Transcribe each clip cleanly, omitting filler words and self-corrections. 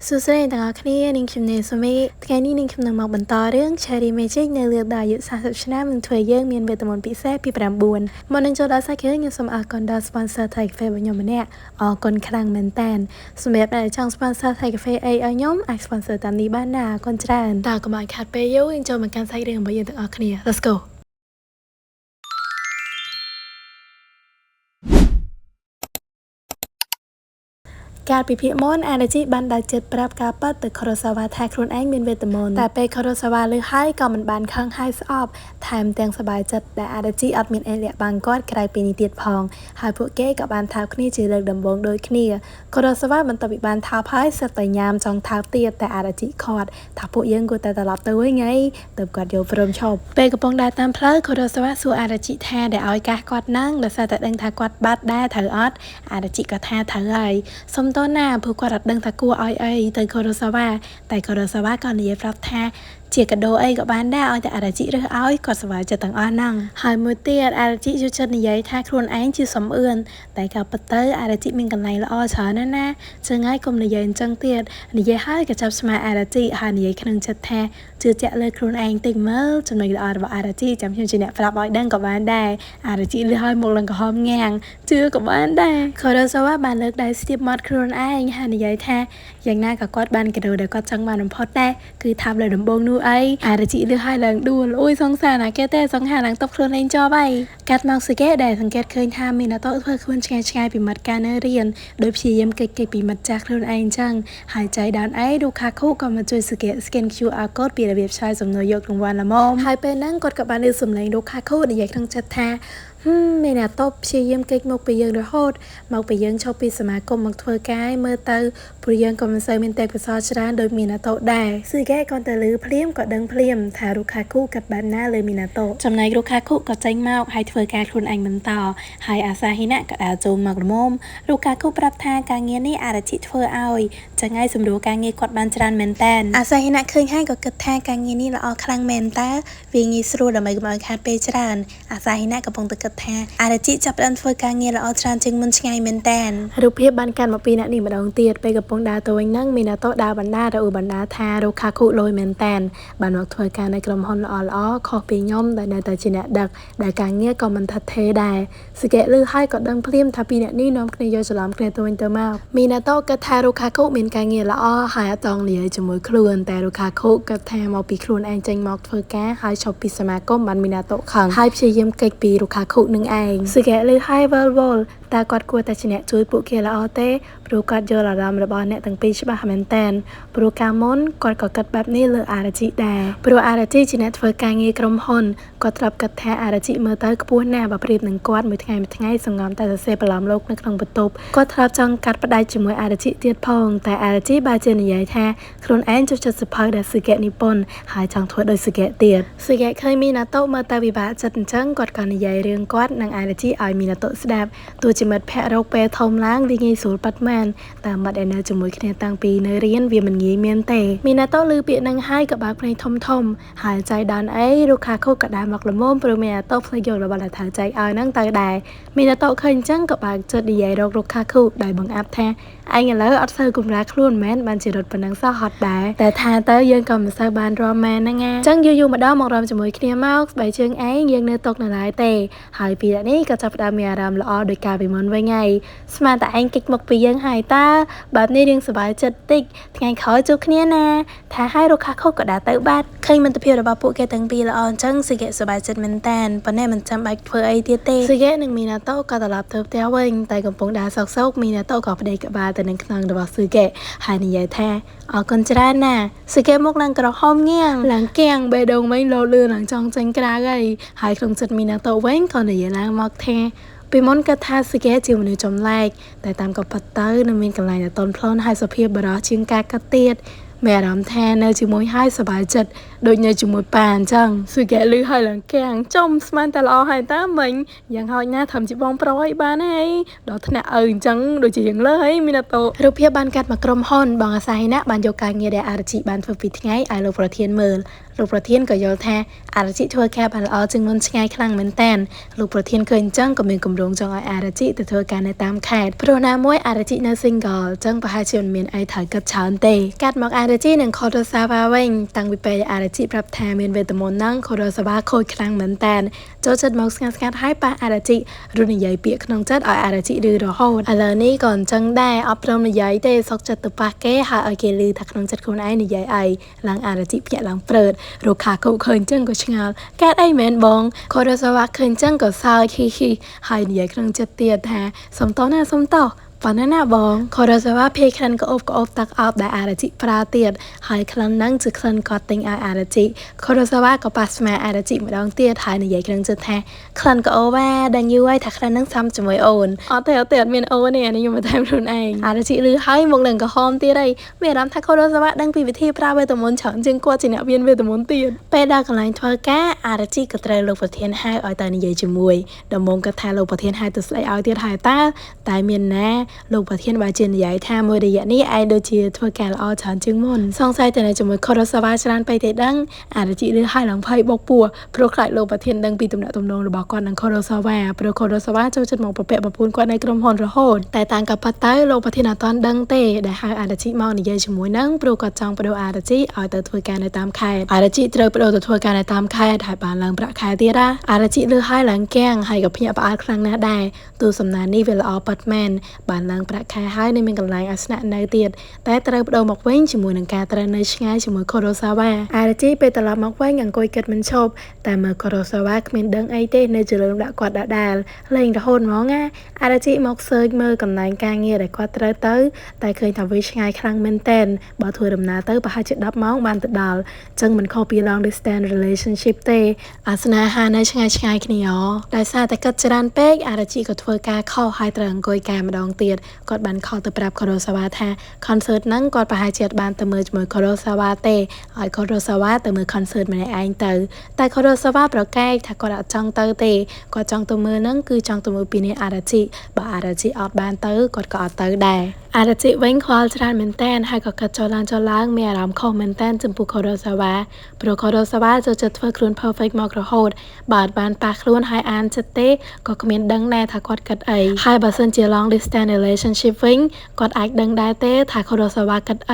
សួស្តីទាំងអស់គ្នានាងខ្ញុំនេសូមីថ្ងៃនេះនាងខ្ញុំនឹងមកបន្តរឿង Cherry Magic នៅលើដល់អាយុ40ឆ្នាំនឹងធ្វើយើងមានវេទមន្តពិសេសពី9មកនឹងចូលដល់សាច់រឿងខ្ញុំសូមអរគុណដល់ sponsor Thai Cafe របស់ខ្ញុំម្នាក់អរគុណខ្លាំងមែនតើសម្រាប់អ្នកដែលចង់ sponsor Thai Cafe អីឲ្យខ្ញុំអាច sponsor តាមនេះបានណាអរគុណច្រើនតើកុំឲ្យខាត់ពេលយូរយើងចូលមកកាន់សាច់រឿងរបស់យើងទាំងអស់គ្នា Let's goការពិភាក្សាមុនអារជីបានដាក់ចិត្តប្រាប់ការប៉ັດទៅខូរ៉ូសាវ៉ាថាខ្លួនឯងមានវេទមន្តតែពេលខូរ៉ូសាវ៉ាលើហើយក៏មិនបានខឹងហើយស្អប់ថែមទាំងសប្បាយចិត្តដែលអារជីអត់មានអីលាក់បាំងគាត់ក្រៅពីនេះទៀតផងហើយពួកគេក៏បានថើបគ្នាជាលើកដំបូងដូចគ្នាខូរ៉ូសាវ៉ាបន្ទាប់ពីបានថើបហើយសិតតែញ៉ាំចង់ថើបទៀតតែអារជីខាត់ថាពួកយើងគួរតែត្រឡប់ទៅវិញហីទៅគាត់យកព្រមឈប់ពេលកំពុងដើរតាមផ្លូវខូរ៉ូសាវ៉ាសួរអារជីថាដែលឲ្យកាសគាត់ហ្នឹងដោយសារតែដឹងថាគាត់បាត់ដែរត្រូវអត់អារជីក៏ថាត្រូវហើយសុំតើណាព្រោះគាត់អត់ដឹងថាគួរឲ្យអីទៅខូរ៉ូសាវ៉ាតែខូរ៉ូសាវ៉ាក៏និយាយប្រាប់ថាជាកាដូអីក៏បានដែរឲ្យតែអារជីរើសឲ្យគាត់សប្បាយចិត្តទាំងអស់ហ្នឹងហើយមួយទៀតអារជីយកចិត្តនិយាយថាខ្លួនឯងជាសំអឿនតែក៏ពិតទៅអារជីមានកន្លែងល្អច្រើនណាស់ណាចឹងហើយកុំនិយាយអញ្ចឹងទៀតនិយាយហើយក៏ចាប់ស្មាអារជីហើយនិយាយក្នុងចិត្តថាជឿជាក់លើខ្លួនឯងតិចមើលចំណុចល្អរបស់អារជីចាំខ្ញុំជាអ្នកប្រាប់ឲ្យដឹងក៏បានដែរអារជីលើហើយមកឡើងក្រហមងាំងជឿក៏បានដែរខូរ៉ូសាវ៉ាបានលើកដៃស្ទាបមាត់ខ្លួនឯងហើយនិយាយថាយ៉ាងណាក៏គាត់បានកាដូដែលគាត់ចង់បានបំផុតដែរគឺថាប់លើដំបងនោះអីអារជីលើហើយឡើងដួលអូយសង្សារណាគេទេសង្ហាឡើងតបខ្លួនឯងចប់ហើយកាត់មកសេកេដែលសង្កេតឃើញថាមីណាតូធ្វើខ្លួនឆ្ងាយពីមាត់ការនៅរៀនដោយព្យាយាមកិច្ចពីមាត់ចាស់ខ្លួនឯងអញ្ចឹងហើយចៃដនអីរូខាខូក៏មកជួយសេកេ scan QR code ពីរបៀបឆ្លើយសំណួរយករង្វាន់ល្មមហើយពេលហ្នឹងគាត់ក៏បានឮសំឡេងរូខាខូនិយាយក្នុងចិត្តថាមានអ្នកតបព្យាយាមកិច្ចមកពីយើងរហូតមកពីយើងឈប់ពីសមាគមមកធ្វើការមើលទៅព្រោះយើងក៏មិនសូវមានទេពកោសល្យច្រើនដោយមីណាតូដែរស៊ីកេគាត់ទៅឮភ្លាមក៏ដឹងភ្លាមថារូខាគូកាត់បានណាលើមីណាតូចំណែករូខាគូក៏ចេញមកហើយធ្វើការខ្លួនឯងបន្តហើយអាសាហ៊ីណាក៏ដើរចូលមកល្មមរូខាគូប្រាប់ថាការងារនេះអារជីធ្វើឲ្យចឹងហើយសម្រួលការងារគាត់បានច្រើនមែនតើអាសាហ៊ីណាឃើញហើយក៏គិតថាការងារនេះល្អខ្លាំងមែនតើវាងាយស្រួលដើម្បីកុំឲ្យខាតពេលច្រើនអាសាហ៊ីណាកំពុងតែគិតថាអារជីចាប់ផ្ដើមធ្វើការងារល្អច្រើនជាងមុនឆ្ងាយមែនតើរូបភាពបានកាន់មកពីអ្នកនេះម្ដងទៀតពេលកំពុងដើរទៅវិញហ្នឹងមីណាតូដើរបណ្ដារឧបណ្ដាថារូខាគូលយមែនតើបានមកធ្វើការនៅក្រុមហ៊ុនល្អខុសពីខ្ញុំដែលនៅតែជាអ្នកដឹកដែលការងារក៏មិនថិតថេរដែរសេកេលឺហើយក៏ដឹងភ្លាមថាពីអ្នកនេះនាំគ្នាយកច្រឡំគ្នាទៅវិញទៅមកមីណាតូគិតថារូខាគូមានការងារល្អហើយអត់តង់និយាយជាមួយខ្លួនតែរូខាគូគិតថាមកពីខ្លួនឯងចេញមកធ្វើការហើយឈប់ពីសមាគមបានមីណាតូខឹងហើយព្យាយាមកិច្ចពីរូខាគូនឹងឯងសេកេលឺហើយវល់តើគាត់គួរតែជាអ្នកជួយពួកគេល្អទេព្រោះគាត់យល់អារម្មណ៍របស់អ្នកទាំងពីរច្បាស់មែនតើព្រោះកាលមុនគាត់ក៏គិតបែបនេះលើអារជីដែរព្រោះអារជីជាអ្នកធ្វើការងារក្រុមហ៊ុនគាត់ធ្លាប់គិតថាអារជីមើលទៅខ្ពស់ណាស់បើប្រៀបនឹងគាត់មួយថ្ងៃសង្ងំតែសរសេរប្រឡំលោកនៅក្នុងបន្ទប់គាត់ធ្លាប់ចង់កាត់ផ្ដាច់ជាមួយអារជីទៀតផងតែអារជីបើជានិយាយថាខ្លួនឯងចូលចិត្តសភៅដែលសេកេនិពន្ធហើយចង់ធ្វើដោយសេកេទៀតសេកេឃើញមីណាតូមើលទៅពិបាកចិត្តអញ្ចឹងគាត់ក៏និយាយរឿងគាត់និងអារជីឲ្យមីណាតូស្ដាប់ទោះជាមិត្តភក្តិរកពេលធំឡើងវាងាយស្រួលប៉ាត់មែនតែមិត្តដែលនៅជាមួយគ្នាតាំងពីនៅរៀនវាមិនងាយមានទេមីណាតូឮពាក្យនឹងហើយក៏បើកភ្នែកធំហើយចៃដនអីរូខាខូក៏ដើរមកល្មមព្រោះមីណាតូភ្លេចយករបស់ដែលត្រូវចែកឲ្យហ្នឹងទៅដែរមីណាតូឃើញអញ្ចឹងក៏បើកចិត្តនិយាយរករូខាខូដោយបង្អាប់ថាអញឥឡូវអត់សូវគំរាខ្លួនមែនបានជារត់ប៉ុណ្ណឹងសោះហត់ដែរតែថាទៅយើងក៏មិនសូវបានរមមែនហ្នឹងណាអញ្ចឹងយូរម្ដងមករំជាមួយគ្នាមកស្បែកជើងឯងយើងនៅតុកនៅឡើយទេហើយពីនេះក៏ចាប់ផ្ដើមមានអារម្មណ៍ល្អដោយការពីមុនវិញហើយស្មានតែឯងកិច្ចមកពីយើងហើយតើបែបនេះរៀងសប្បាយចិត្តតិចថ្ងៃក្រោយជួបគ្នាណាថាហើយរូខាខូក៏ដើរទៅបាត់ឃើញមិត្តភាពរបស់ពួកគេទាំងពីរល្អអញ្ចឹងសេកេសប្បាយចិត្តមែនតើប៉ុន្តែមិនចាំបាច់ធ្វើអីទៀតទេសេកេនិងមីណាតូក៏ត្រឡប់ទៅផ្ទះវិញតែកំពុងដើរសោកមីណាតូក៏ប្តីក្បាលទៅនឹងខ្នងរបស់សេកេហើយនិយាយថាអរគុណច្រើនណាសេកេមកឡើងក្រហមងាងឡើងគៀងបេះដូងវិញលោលឿនឡើងចង់ចេញក្រៅហើយក្នុងចិត្តមីណាតូវិញក៏និយាយឡើងមកថាពីមុនគាត់ថាសេកេជាមនុស្សចម្លែកតែតាមក៏ប៉ັດទៅនៅមានកន្លែងដែលតន់ផ្លន់ហើយសុភាពបរោះជាងការកាត់ទៀត mẹ làm tha nơi chỉ môi hai sờ bài chật đôi nơi chỉ môi bàn chẳng suy kẻ lư hai lần càng trong man ta lo hai ta mìnhยังหอยหน้าทำจิบองปล่อยบ้านให้ดอกธนาจังโดยจีอย่างเลยมินาโตรูปเพียบานกัดมากรมฮอนบางอาศัยนะบานโยกางเงียดอาร์จิบานฝึกฟิตไงไอโลโปรเทียนเมิร์ลูกประเทียนก็โยแท้อาร์จิทัวแค่บานเอาจึงล้นง่ายครั้งเหมือนแตนลูกประเทียนเคยจังก็มีกลุ่มรงจังไออาร์จิแต่ทัวการในตามแขกโปรนามวยอาร์จินาซิงกอลจังประหารชนเมียนไอถ่ายกัดชานเตกัดมอกอาร์จิหนึ่งคอร์ดซาบาเวงตั้งวิเปย์อาร์จิปรับแทนเมียนเวทมนต์นั่งคอร์ดซาบาโคยครั้งเหมือนแตนโจจัดมอกสกัดให้ปาอาร์จิรุ่นใหญ่เปียกน้องจัดอาร์จิดื้อรอโหดอะไรนี่ก่อนจังได้อัพรมใหญ่เตซอกจัดตุปาเก้หาไอเกลือถักน้องจัดคนไอในใหญ่ไอหลังอาร์จิเปียหลังเปิดรูขาเขาเคยจังก็ชงาแกไอแมนบองคอร์ดซาบาเคยจังก็ซาวขี้หายใหญ่ครั้งจัดเตียแท้สมต่อหน้าสมต่อปานน่ะบองคอร์ดซาบาเพครันก็อบตักอับได้อาร์จิปราเตียดหายครั้งนั่งจะครั้งก็ติงอาร์จิคอร์ดซาบาก็ปัสมาอาร์จิมาดองเตียดหายในใหญ่ครั้งจัดแท้ครั้งก็ว่าดังยูไว้ถ้าครั้งนั่งซ้ำจะไม่โอนแต่เตียดเมียนโอนเนี่ยนี่ยังมาทำรุนเองอาร์จิหรือให้มงหนึ่งก็หอมเตียได้เมื่อรำถ้าคอร์ดซาบาดังปีวิธีปราเวทมนต์ฉันจึงกว่าจะเนี่ยเวียนเวทมนต์เตียดไปดากันหลายทัวร์แก่อาร์จิก็เตะลงประเทศให้ออยตาในใหญ่จมวยดมงก็แทนลงประเทศให้ตัวสไลเอาเตียดหายตาแต่เมียนแน่ลงประเทศเจนใหญ่แทมโมเดียนี่ไอโดจีทัวร์แกลออฉันจึงมุ่นสองไซแต่ในจมูกคอร์สวาชรันไปเตะดังอาร์จิหรือให้หลังไพ่บอกปัวเพราะใครโลประเทศดังปีตุ่มหน้าตุ่มนงหรือบอกก่อนนังคอร์สวาเพราะคอร์สวาเจ้าจัดมองประเปะประพูนกว่าในกรมฮอนระโหดแต่ต่างกับปัตไตโลประเทศตอนดังเตะได้ให้อาร์จิมองในใหญ่จมูกนั่งโปรกอดจองประดูอาร์จิเอาแต่ทัวร์แกในตามใครอาร์จิเจอประดูแต่ทัวร์แกในตามใครถ่ายบานหลังประคายเตียระอาร์จิหรือให้หลังแกงให้กับพี่ปาครั้งหน้าได้ตัวสำนักนี่เวลาออปัตแมนบานหลังประคายให้ในเมืองกำลังสนะในเตียดแต่เตยประดมอกเว้งจมูกหนังกาเตยในช่างจมูกคอร์ซาวาอาร์จิไปตลอดมอกเว้งอย่างกอยเกิดมันชอบแต่เมื่อคอร์ซาวาเขมินดังไอเต้ในเจริญดะกอดดาลเล่งระโหดมองอ่ะอาร์จิมอกเซอร์เมื่อกำลังกางเงียได้กอดเตยแต่เคยทำวิชงายครั้งเมนเต้นบ่ถวยดำนาเตยประหารจิตดับมองบานตดาลจังมันคอปีลอง distance relationship เตอาสนาหาในช่างขณีอ๋อได้ซาแต่กัดจรันเป๊กอาร์จิก็ถวยกาเข้าหายตรังกอยกามาดองเตียดกอดบันเข้าตะปรับคอร์ซาวาแท้คอนเสิร์ตนั่งก่อนประหารเจียดบานตะมือจมือคอร์ซาวาเตะไอคอร์ซาวาตะมือคอนเสิร์ตมาในไอเตอร์แต่คอร์ซาวาประกายถ้าก็ดัดจังเตอร์เตะก็จังตะมือนั่งคือจังตะมือปีนี้อาร์จิบ่อาร์จิออดบานเตอร์ก็อดเตอร์ได้อาร์จิเว้งควอลจานเมนเทนให้กับกระจอล้างมีอารมณ์ของเมนเทนจมูกคอร์ซาวาโปรคอร์ซาวาจะเพื่อครูนเพอร์เฟกต์มอกระโหดบาดบานปากครูนไฮอันจะเตะก็คอมเมนต์ดังแน่ถ้ากดกัดไอไฮบัสเซนเจียลอง distance relationship วิ่งกดไอดังได้เตะถ้าคอร์ซาวากัดไอ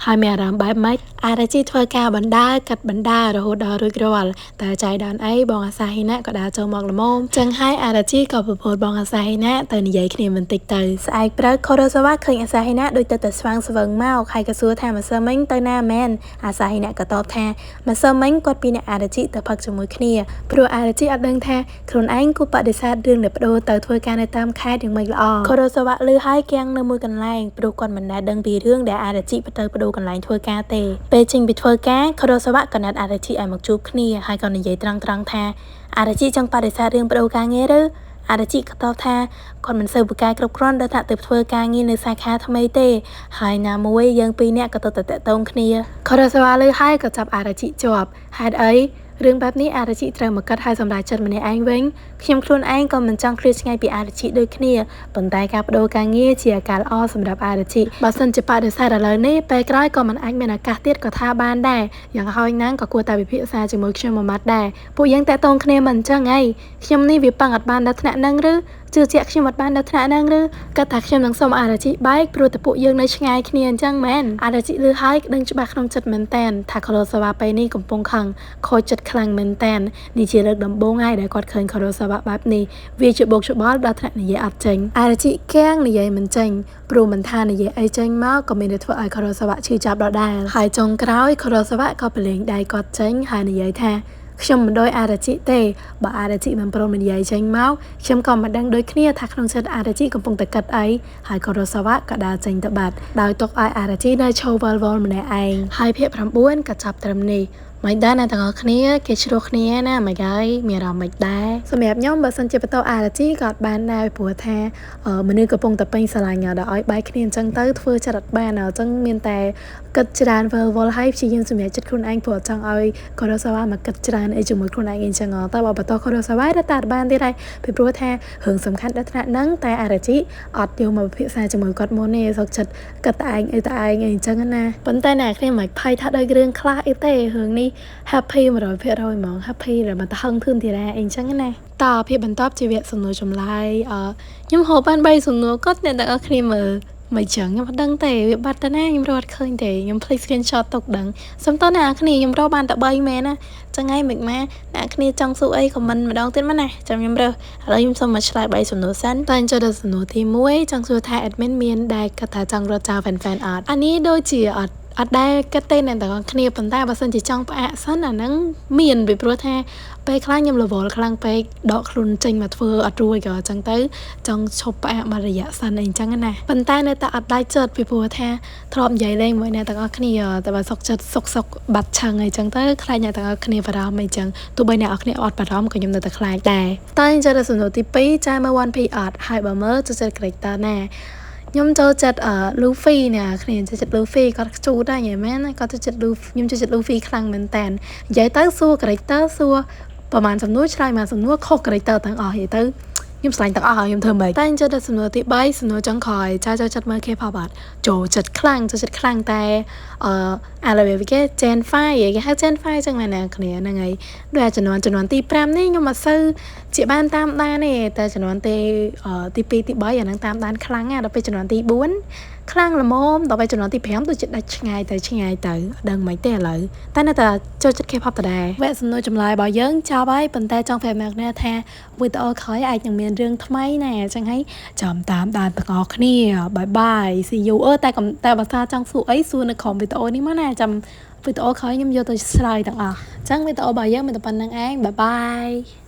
ไฮมีอารมณ์แบบไม่อาร์จิทัวร์กาบันดากัดบันดาระโหดดอรุกระวัลแต่ใจดอนไอบองอาซาฮินะก็ดาเจ้ามองละโมมจังให้อาร์จิกับโพดบองอาซาฮินะแต่ในใหญ่ขณีมันติดเตอสไอเปรคอร์ซาวาเคยอาซาฮินะโดยแต่สว่างสว่างเมาใครกระซัวแทนมาเซอร์มิงเตอหน้าแมนอาซาฮินะก็ตอบแทนมาเซอร์มิงกดปีในอาร์จิแต่พักจมูกขณีเพราะอาร์จิอัดดังแทนครูนไอ้กูปฏิเสธเรื่องเด็บโดแต่ทัวร์การในตามค่ายถึงไม่ละอคอร์ซาวาลือให้แกงในมือกันแรงปลุกก่อนมันได้ดังปีเรื่องแต่อาร์จิไปเตอปลุกกันแรงทัวร์การเตะเปจริงไปทัวร์การคอร์ซาวะกันนัดอาร์จิไอมักจูบขณีให้ก่อนในใหญ่ตรังแทนอาร์จิจังปฏิเสธเรื่องปลุกการเงี้ยหรืออาร์จิก็ตอบแทนก่อนมันเสิร์ฟกายกรอบกร้อนเดินถัดเติบทัวร์การงี้ในสาขาทำไมเตะหายน้ำมวยยังปีเนี่ยก็แต่ตรงขณีคอร์ซาวะลือให้ก็จับอาร์จิจวบหายเรื่องแบบนี้อาร์จิเตรียมมากัดให้สำหรับจัดมาในไอ้เว้งเพียงครูนไอ้ก็มันจังคริสไงปีอาร์จิโดยขณีปัญไตกับโดการเงี้ยเชียการอ้อสำหรับอาร์จิบาสันจะปาเดซ่าแต่เลยนี่ไปใกล้ก็มันไอ้เมนากาเตียดก็ท่าบ้านได้อย่างเขาอีกนั้นก็กลัวตาไปพิษาจมูกเชื่อมมัดได้ผู้ยังแต่ตรงขณีมันจังไงเขียมนี่วิปังอัดบ้านดัชนะนั่งหรือจืดเจียกเขียมอัดบ้านดัชนะนั่งหรือกระตักเขียมหนังสมอาร์จิใบกลัวแต่ผู้ยังในช่างขณีจังแมนอาร์จิลือให้ดังจะบักน้องจัดเหมือนแตนถ้าคอร์สวาไปนี่กำปงขังคอยจัดคลังเหมือนแตนนี่เชื่อเลิกดำโบง่ายได้กอดเคินคอร์สวะแบบนี้วิจิบกชุบอลดัชนะนี่ยัดเจงอาร์จิแกงนี่ยัยมันเจงปรูมันทานนี่ยัยไอเจงมากก็ไม่ได้ทั่วไอคอร์สวะชื่อจับเราได้หายจงกร้าวคอร์สวะก็ไปเลี้ยงได้กอดเจงหายนี่ยัยแท้ชมโดยอาร์จิเตะบ่อาร์จิมันโปรมันใหญ่เจงเมาชมก่อนมาดังโดยเคลียร์ทักน้องเชิดอาร์จิกำปงตะกัดไอหายคอร์สวะกระดาเจงตะบัดดาวตกไออาร์จิได้โชว์วอลมันในไอหายเพียบพรำบ้วนกระจับตรมนี មិនដែរណាទាំងអស់គ្នាគេជ្រោះគ្នាណាមិនហើយមានអារម្មណ៍មិនដែរសម្រាប់ខ្ញុំបើសិនជាបន្តអារ៉ាជីក៏អត់បានដែរព្រោះថាមនុស្សកំពុងតែពេញស្រឡាញ់ដល់ឲ្យបែកគ្នាអញ្ចឹងទៅធ្វើចិត្តអត់បានអញ្ចឹងមានតែគិតច្រើនវល់ហើយព្យាយាមសម្រេចចិត្តខ្លួនឯងព្រោះចង់ឲ្យខូរ៉ូសាវ៉ាមកគិតច្រើនអីជាមួយខ្លួនឯងអញ្ចឹងតែបើបន្តខូរ៉ូសាវ៉ារត់តែអត់បានទៀតហើយពីព្រោះថារឿងសំខាន់ដល់ថ្នាក់ហ្នឹងតែអារ៉ាជីអត់យកមកពិភាក្សាជាមួយគាត់មុនទេសុខចិត្តគិតតែឯងអីអញ្ចឹងណាប៉ុន្តែអ្នកគ្នាមិនភ័យថាដោយរឿងខ្លះអីទេរឿងនេះ happy 100%ហ្មង happy ដែលមកហឹងធឿនធីរ៉ាអីចឹងណាតើភាពបន្តជាវគ្គសំណួរចម្លើយខ្ញុំហៅបាន3សំណួរគាត់អ្នកទាំងអស់គ្នាមើលមិនចឹងខ្ញុំអត់ដឹងទេវាបាត់ទៅណាខ្ញុំរកអត់ឃើញទេខ្ញុំ play screenshot ទុកដឹងសុំតើអ្នកគ្នាខ្ញុំរកបានតែ3មែនណាចឹងហើយមិនម៉ាអ្នកគ្នាចង់សួរអី comment ម្ដងទៀតមកណាចាំខ្ញុំរើសឥឡូវខ្ញុំសុំមកឆ្លើយ3សំណួរសិនតើចូលដល់សំណួរទី1ចង់សួរថា admin មានដែលគាត់ថាចង់រត់ចោល fan art អានេះដូចជាអត់ដែរគិតទេអ្នកទាំងអស់គ្នាប៉ុន្តែបើសិនជាចង់ផ្អាកសិនអាហ្នឹងមានពីព្រោះថាពេលខ្លះខ្ញុំរវល់ខ្លាំងពេកដកខ្លួនចេញមកធ្វើអត់រួចក៏អញ្ចឹងទៅចង់ឈប់ផ្អាកមួយរយៈសិនអីអញ្ចឹងណាប៉ុន្តែនៅតែអត់ដាច់ចិត្តពីព្រោះថាធ្លាប់និយាយលេងមួយអ្នកទាំងអស់គ្នាតែបើសុកចិត្តសុកបាត់ឆឹងអីអញ្ចឹងទៅខ្លាចអ្នកទាំងអស់គ្នាបារម្ភអីអញ្ចឹងទោះបីអ្នកអស់គ្នាអត់បារម្ភក៏ខ្ញុំនៅតែខ្លាចដែរតែអញ្ចឹងដល់សំណួរទី2ចាយមើល One Piece អត់ហើយបើមើលចូលចិត្ត character ណាខ្ញុំចូលចិត្តLuffy ណាគ្នាចូលចិត្ត Luffy គាត់ខ្ជូតដែរញ៉ែមែនគាត់ចូលចិត្ត Luffy ខ្ញុំចូលចិត្ត Luffy ខ្លាំងមែនតើនិយាយទៅសួរ character សួរប្រហែលសំណួរឆ្លើយមកសំណួរខុស character ទាំងអស់និយាយទៅខ្ញុំឆ្លាញ់ទាំងអស់ហើយខ្ញុំធ្វើមិនតែចូលដល់សំណួរទី3សំណួរចុងក្រោយចូលចិត្តមើល K-pop អត់ចូលចិត្តខ្លាំងតែឥឡូវវាគេ Gen 5គេហៅ Gen 5ចឹងមែនណាគ្នាហ្នឹងហើយដូចជំនាន់ទី5នេះខ្ញុំអត់សូវជាបានតាមដានទេតែជំនាន់ទី2ទី3អាហ្នឹងតាមដានខ្លាំងណាស់ដល់ពេលជំនាន់ទី4ខ្លាំងល្មមដល់ពេលជំនាន់ទី5ដូចជាដាច់ឆ្ងាយទៅអត់ដឹងមិនទេឥឡូវតែនៅតែចូលចិត្ត K-pop ដដែលវគ្គសំណួរចម្លើយរបស់យើងចប់ហើយប៉ុន្តែចង់ប្រាប់អ្នកណាថាវីដេអូក្រោយអាចនឹងមានរឿងថ្មីណាអញ្ចឹងហើយចាំតាមដានទាំងអស់គ្នា bye bye see you តែបើថាចង់សួរអីសួរនៅក្រោមវីដេអូនេះមកណាចាំវីដេអូក្រោយខ្ញុំយកទៅឆ្លើយទាំងអស់អញ្ចឹងវីដេអូរបស់យើងមានតែប៉ុណ្្នឹងឯង bye bye